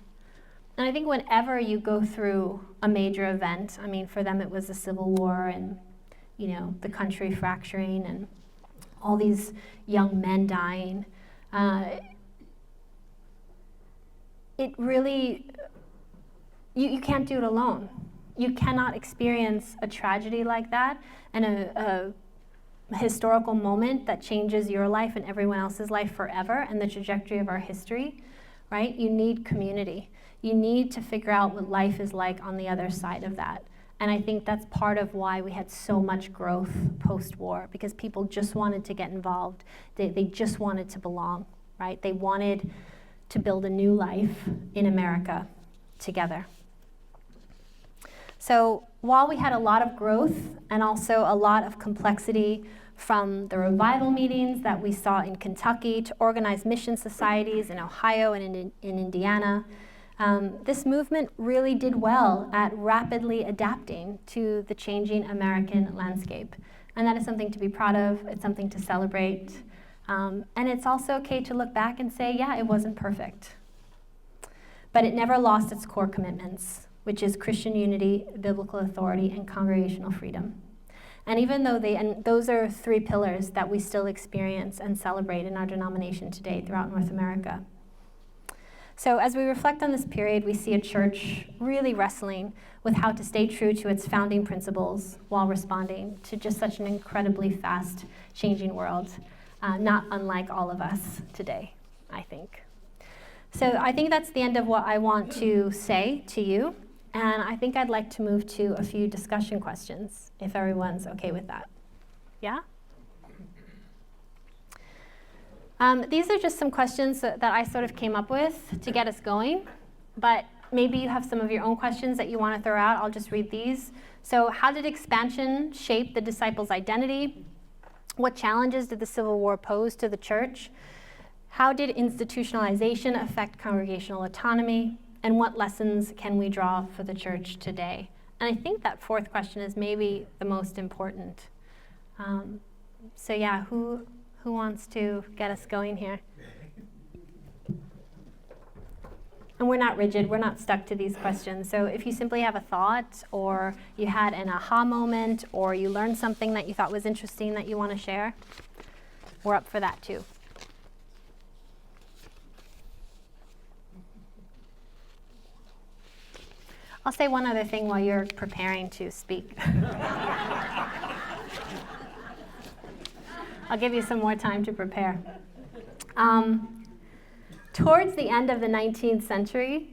And I think whenever you go through a major event, I mean, for them it was the Civil War and, you know, the country fracturing and all these young men dying. It really, you can't do it alone. You cannot experience a tragedy like that and a historical moment that changes your life and everyone else's life forever and the trajectory of our history, right? You need community. You need to figure out what life is like on the other side of that. And I think that's part of why we had so much growth post-war, because people just wanted to get involved. They just wanted to belong, right? They wanted to build a new life in America together. So while we had a lot of growth and also a lot of complexity, from the revival meetings that we saw in Kentucky to organized mission societies in Ohio and in Indiana, this movement really did well at rapidly adapting to the changing American landscape. And that is something to be proud of, it's something to celebrate. And it's also okay to look back and say, yeah, it wasn't perfect. But it never lost its core commitments, which is Christian unity, biblical authority, and congregational freedom. And even though those are 3 pillars that we still experience and celebrate in our denomination today throughout North America. So as we reflect on this period, we see a church really wrestling with how to stay true to its founding principles while responding to just such an incredibly fast changing world, not unlike all of us today, I think. So I think that's the end of what I want to say to you, and I think I'd like to move to a few discussion questions, if everyone's okay with that. Yeah? These are just some questions that I sort of came up with to get us going, but maybe you have some of your own questions that you want to throw out. I'll just read these. So how did expansion shape the disciples' identity? What challenges did the Civil War pose to the church? How did institutionalization affect congregational autonomy? And what lessons can we draw for the church today? And I think that fourth question is maybe the most important. So yeah, who wants to get us going here? And we're not rigid, we're not stuck to these questions. So if you simply have a thought, or you had an aha moment, or you learned something that you thought was interesting that you want to share, we're up for that too. I'll say one other thing while you're preparing to speak. I'll give you some more time to prepare. Towards the end of the 19th century,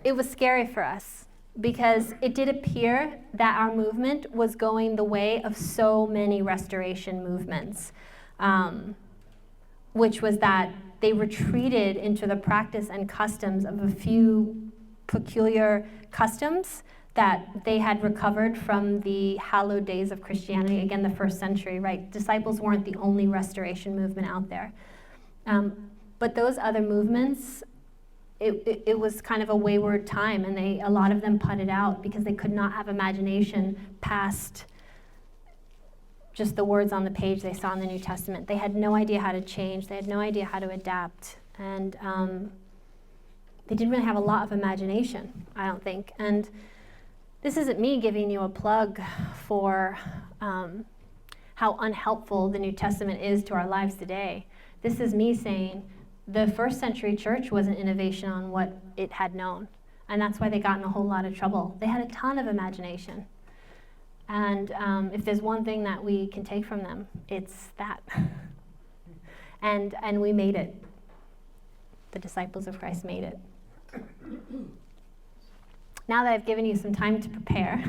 it was scary for us because it did appear that our movement was going the way of so many restoration movements, which was that they retreated into the practice and customs of a few peculiar customs that they had recovered from the hallowed days of Christianity, again, the first century, right? Disciples weren't the only restoration movement out there. But those other movements, it was kind of a wayward time, and a lot of them putted out because they could not have imagination past just the words on the page they saw in the New Testament. They had no idea how to change. They had no idea how to adapt. And they didn't really have a lot of imagination, I don't think. And this isn't me giving you a plug for how unhelpful the New Testament is to our lives today. This is me saying the first century church was an innovation on what it had known. And that's why they got in a whole lot of trouble. They had a ton of imagination. And if there's one thing that we can take from them, it's that. And we made it. The disciples of Christ made it. Now that I've given you some time to prepare.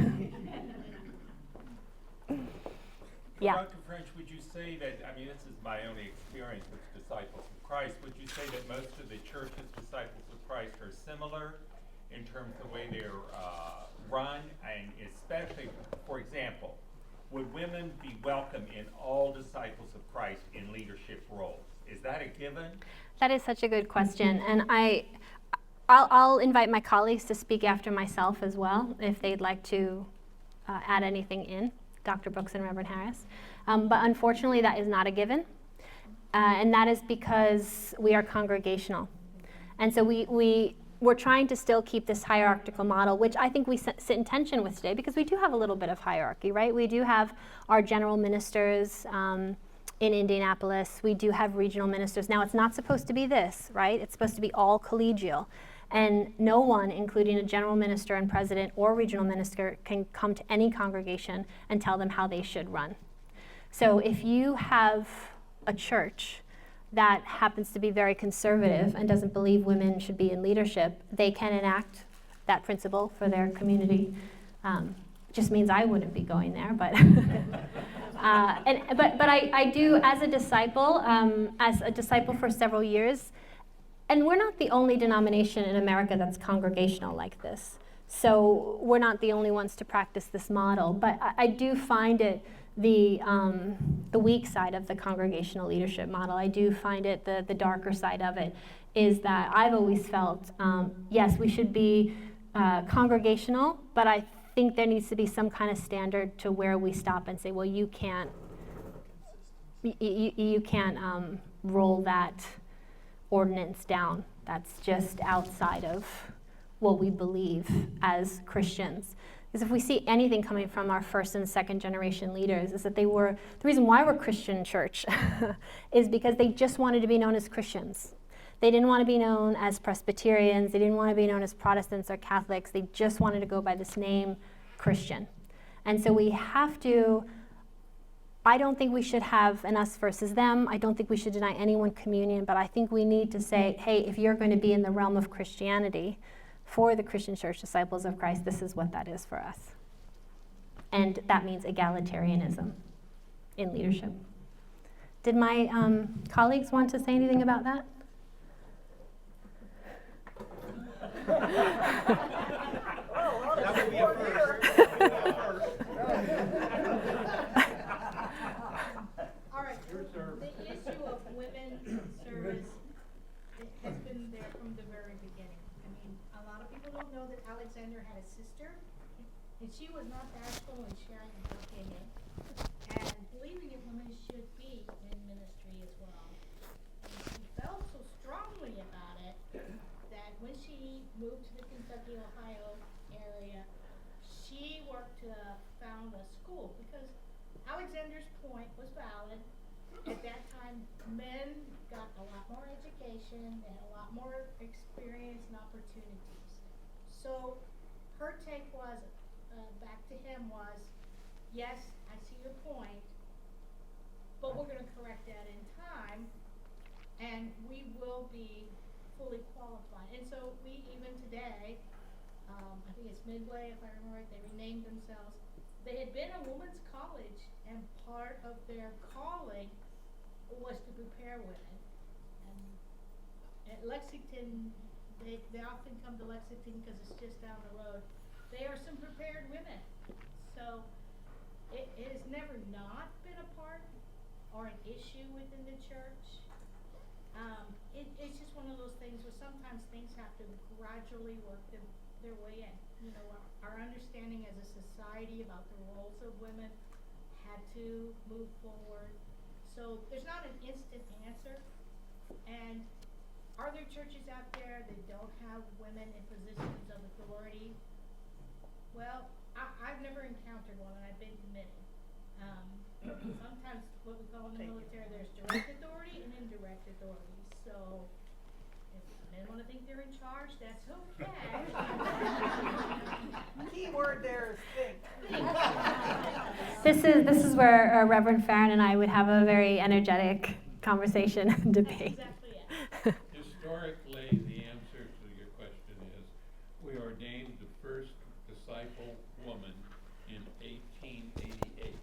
Yeah. Dr. French, would you say that, I mean, this is my only experience with disciples of Christ, would you say that most of the church's disciples of Christ are similar in terms of the way they're run, and especially, for example, would women be welcome in all disciples of Christ in leadership roles? Is that a given? That is such a good question, and I'll invite my colleagues to speak after myself as well, if they'd like to add anything in, Dr. Brooks and Reverend Harris. But unfortunately, that is not a given, and that is because we are congregational. And so we're trying to still keep this hierarchical model, which I think we sit in tension with today, because we do have a little bit of hierarchy, right? We do have our general ministers in Indianapolis. We do have regional ministers. Now, it's not supposed to be this, right? It's supposed to be all collegial. And no one, including a general minister and president or regional minister, can come to any congregation and tell them how they should run. So if you have a church that happens to be very conservative and doesn't believe women should be in leadership, they can enact that principle for their community. Just means I wouldn't be going there, but but I do, as a disciple for several years, and we're not the only denomination in America that's congregational like this. So we're not the only ones to practice this model, but I do find it the weak side of the congregational leadership model. I do find it the darker side of it is that I've always felt, yes, we should be congregational, but I think there needs to be some kind of standard to where we stop and say, well, you can't roll that ordinance down. That's just outside of what we believe as Christians. Because if we see anything coming from our first and second generation leaders, is that the reason why we're Christian church is because they just wanted to be known as Christians. They didn't want to be known as Presbyterians. They didn't want to be known as Protestants or Catholics. They just wanted to go by this name, Christian. And so we have to, I don't think we should have an us versus them. I don't think we should deny anyone communion, but I think we need to say, hey, if you're going to be in the realm of Christianity, for the Christian Church Disciples of Christ, this is what that is for us. And that means egalitarianism in leadership. Did my colleagues want to say anything about that? That would be a first. All right, the issue of women in service has been there from the very beginning. I mean, a lot of people don't know that Alexander had a sister And she was not bashful in sharing her opinion and believing that women should be in ministry as well. And she felt so strongly about it that when she moved to the Kentucky, Ohio area, she worked to found a school because Alexander's point was valid. At that time, men got a lot more education, they had a lot more experience and opportunities. So her take was, back to him was, yes, I see your point, but we're gonna correct that in time, and we will be fully qualified. And so we, even today, I think it's Midway, if I remember right, they renamed themselves. They had been a women's college, and part of their calling was to prepare women. And at Lexington, they often come to Lexington because it's just down the road. They are some prepared women. So it has never not been a part or an issue within the church. It's just one of those things where sometimes things have to gradually work their way in. You know, our understanding as a society about the roles of women had to move forward. So there's not an instant answer. And are there churches out there that don't have women in positions of authority? Well, I've never encountered one, and I've been committed. Sometimes what we call in the military, there's direct authority and indirect authority. So if men want to think they're in charge, that's okay. Key word there is think. This is where Reverend Farron and I would have a very energetic conversation and That's debate. exactly it. Historically, the answer to your question is, we ordained the first disciple woman in 1888.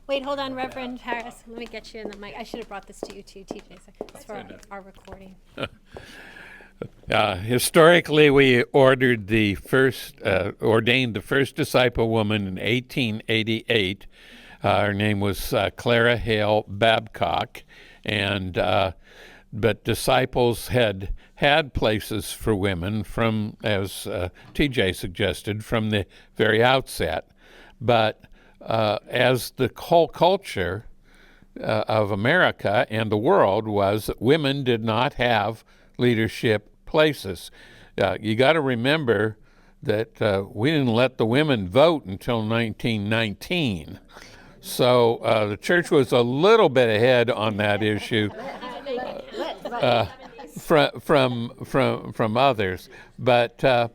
Wait, hold on, Reverend Harris. Let me get you in the mic. I should have brought this to you too, TJ. It's for our recording. Historically, we ordeined the first disciple woman in 1888. Her name was Clara Hale Babcock, and but disciples had places for women from, as TJ suggested, from the very outset. But as the whole culture of America and the world was that women did not have leadership places. You got to remember that we didn't let the women vote until 1919. So the church was a little bit ahead on that issue from others. But I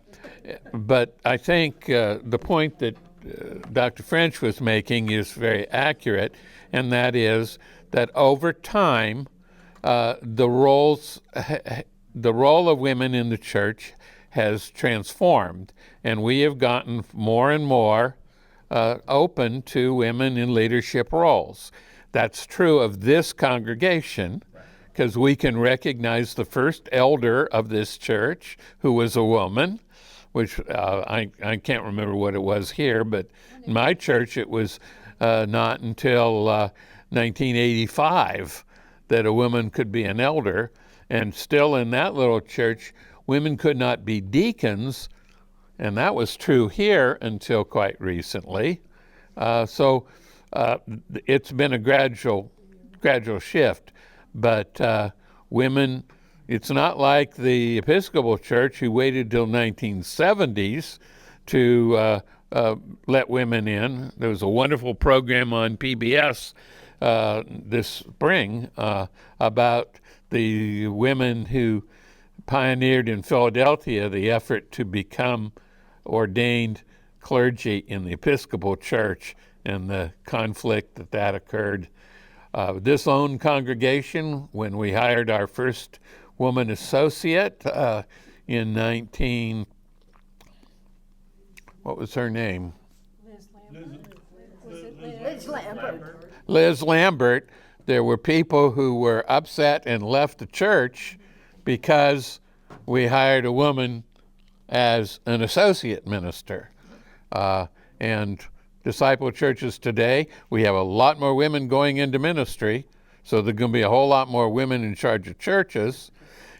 think the point that Dr. French was making is very accurate, and that is that over time, the role of women in the church has transformed, and we have gotten more and more open to women in leadership roles. That's true of this congregation, because we can recognize the first elder of this church, who was a woman, which I can't remember what it was here, but in my church it was not until 1985 that a woman could be an elder. And still in that little church, women could not be deacons, and that was true here until quite recently. So it's been a gradual shift. But women, it's not like the Episcopal Church, who waited till 1970s to let women in. There was a wonderful program on PBS this spring about the women who pioneered in Philadelphia the effort to become ordained clergy in the Episcopal Church and the conflict that occurred. This own congregation, when we hired our first woman associate in what was her name? Liz Lambert. There were people who were upset and left the church because we hired a woman as an associate minister. And disciple churches today, we have a lot more women going into ministry, so there's going to be a whole lot more women in charge of churches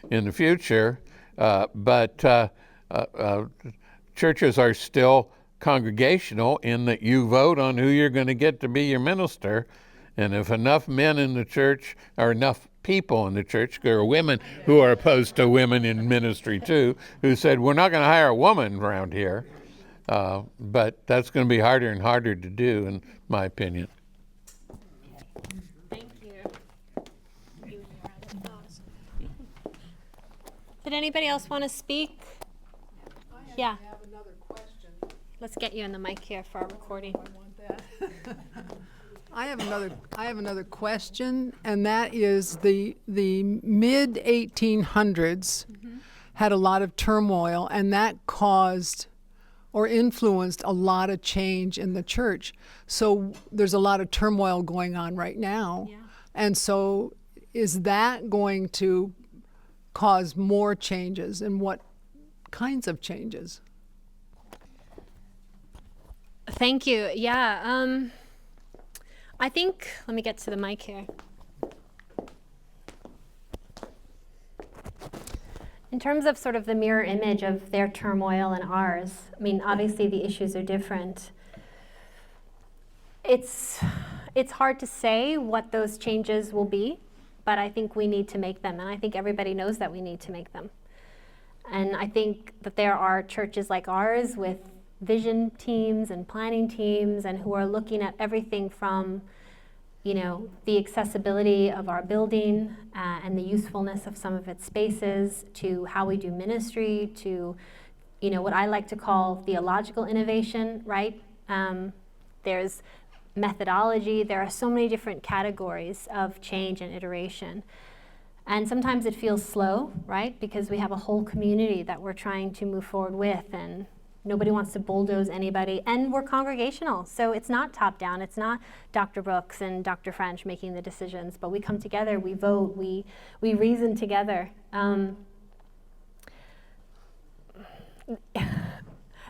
in the future. But churches are still congregational in that you vote on who you're going to get to be your minister. And if enough men in the church, or enough people in the church, there are women who are opposed to women in ministry too, who said, we're not going to hire a woman around here. But that's going to be harder and harder to do, in my opinion. Thank you. You and your other thoughts. Did anybody else want to speak? Yeah. I have another question. Let's get you in the mic here for our recording. I want that. I have another question, and that is the mid 1800s had a lot of turmoil, and that caused or influenced a lot of change in the church. So there's a lot of turmoil going on right now. Yeah. And so is that going to cause more changes, and what kinds of changes? Thank you. Yeah. I think, let me get to the mic here. In terms of sort of the mirror image of their turmoil and ours, I mean, obviously the issues are different. It's hard to say what those changes will be, but I think we need to make them, and I think everybody knows that we need to make them. And I think that there are churches like ours with vision teams and planning teams, and who are looking at everything from, you know, the accessibility of our building and the usefulness of some of its spaces, to how we do ministry, to, you know, what I like to call theological innovation, right? There's methodology. There are so many different categories of change and iteration. And sometimes it feels slow, right? Because we have a whole community that we're trying to move forward with, and nobody wants to bulldoze anybody. And we're congregational, so it's not top down. It's not Dr. Brooks and Dr. French making the decisions, but we come together, we vote, we reason together.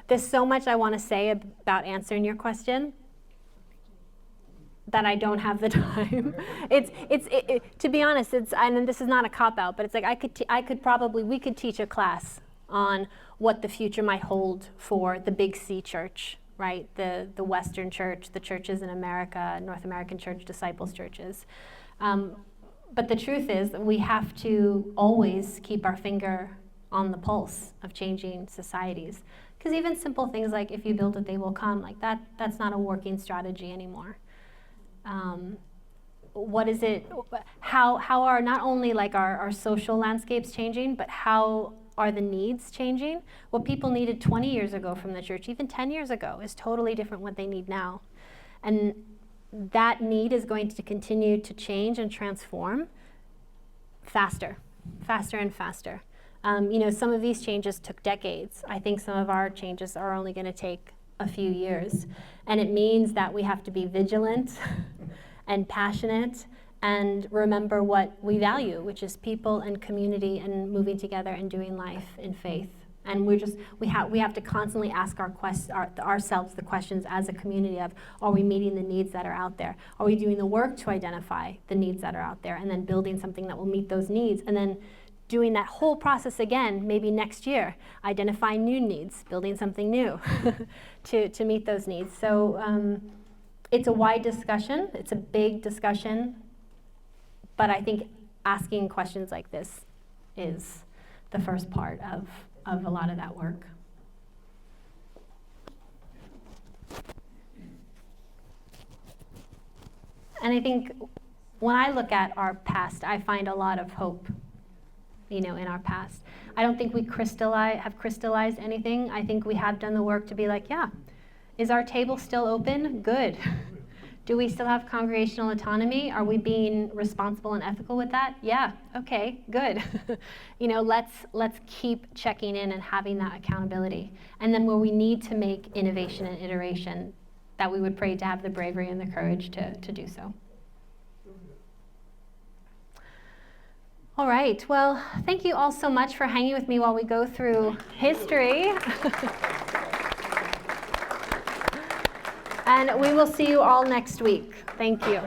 There's so much I want to say about answering your question that I don't have the time. To be honest, and this is not a cop-out, but it's like we could teach a class on what the future might hold for the Big C church, right? The Western church, the churches in America, North American church, disciples churches. But the truth is that we have to always keep our finger on the pulse of changing societies. Because even simple things like, if you build it, they will come, like that's not a working strategy anymore. What is it, how are not only like our social landscapes changing, but how are the needs changing? What people needed 20 years ago from the church, even 10 years ago, is totally different what they need now. And that need is going to continue to change and transform faster and faster. You know, some of these changes took decades. I think some of our changes are only going to take a few years. And it means that we have to be vigilant and passionate and remember what we value, which is people and community and moving together and doing life in faith. And we have to constantly ask ourselves the questions as a community of, are we meeting the needs that are out there? Are we doing the work to identify the needs that are out there, and then building something that will meet those needs, and then doing that whole process again, maybe next year, identifying new needs, building something new to meet those needs. So it's a wide discussion, it's a big discussion, but I think asking questions like this is the first part of a lot of that work. And I think when I look at our past, I find a lot of hope, you know, in our past. I don't think we have crystallized anything. I think we have done the work to be like, yeah, is our table still open? Good. Do we still have congregational autonomy? Are we being responsible and ethical with that? Yeah, okay, good. You know, let's keep checking in and having that accountability. And then where we need to make innovation and iteration, that we would pray to have the bravery and the courage to do so. All right, well, thank you all so much for hanging with me while we go through history. And we will see you all next week. Thank you.